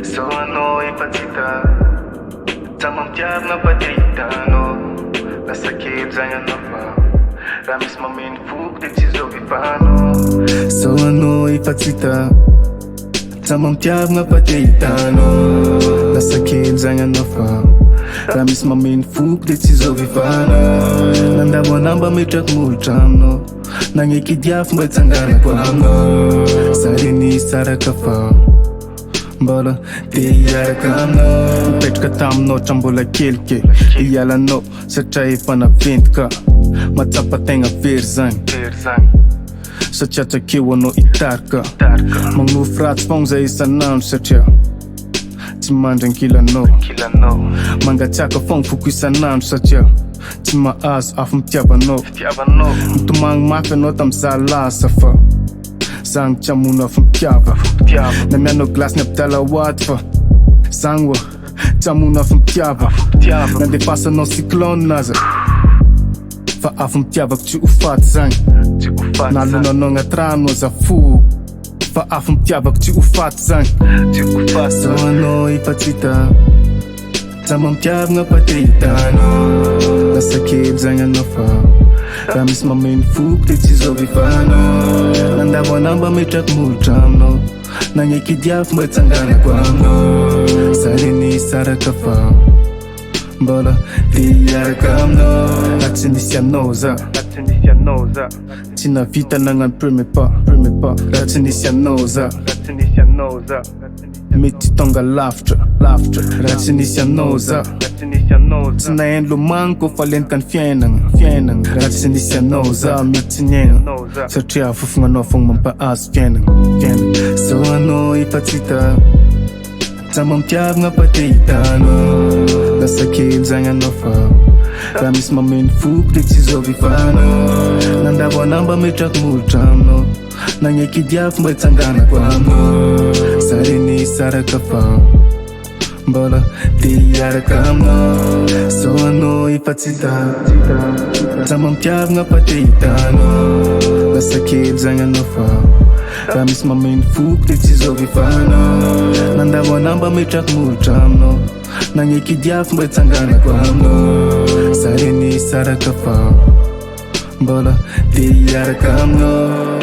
So ano ipatita Tamamtiarna patritano Nasakib zanyano pa Ramis mamin fuk de tizovipano So ano ipatita Tamamtiarna patritano Nasakib zanyano pa Ramis mamin fuk de tizovipano Nandabo namba mitrak multramno Nangikidiaf mbatsangana kwamno Sarini sarakafa Mbola tiyaraka amno Mipetraka taminao trambola kelikely Ialanao satria efa naventy ka Matsapa tegna very zany Satria takeo anao hitarika Magnofo ratsy fogna zay isanandro satria Tsy mandry ankilanao Mangatsiaka fogna foko isanandro satria Tsy mahazo afo mitiavanao Mitomagny mafy anao tam'za lasa fa Zagny tsy hamono afo mitiava Na mianao glasy ny abdala waty fa Zagny wa tsy hamono afo mitiava Nandefasanao cyclone naza Fa afo mitiavako tsy ho faty zagny Nalonanao agnaty rano aza fo Fa afo mitiavako tsy ho faty zagny So anao ipatsita Tsama mitiavagna patritano Nasakely zagny anao fa Raha misy mameno foko de tsy zovifano Nandavo anamba metraky molotra aminao Nagnekidiafo mba tsanganako aminao Sariny saraka fa Mbola tiaraka aminao Na tsy nisy anao za Tsy navita nagnano premier pas Raha tsy nisy anao za Mety tonga lavitra Raha tsy nisy anao za Tsy nahaino lomagno koa fa lentika ny fiainagna Raha tsy nisy anao za mety tsy niaigna Satria fofognanao fogna mampahazo fiainagna So anao ipatsita Tsama mitiavagna patritano Nasakely zagny anao fa Raha misy mameno foko de tsy zovifano Nandavo anamba metraky molotra aminao Nagnekidiafo mba tsanganako aminao Sariny saraka fa Mbola tiaraka aminao So anao ipatsita Tsama mitiavagna patritano Nasakely zagny anao fa Raha misy mameno foko de tsy zovifano Nandavo anamba metraky molotra aminao Nagnekidiafo mba tsanganako aminao Sariny saraka fa Mbola tiaraka aminao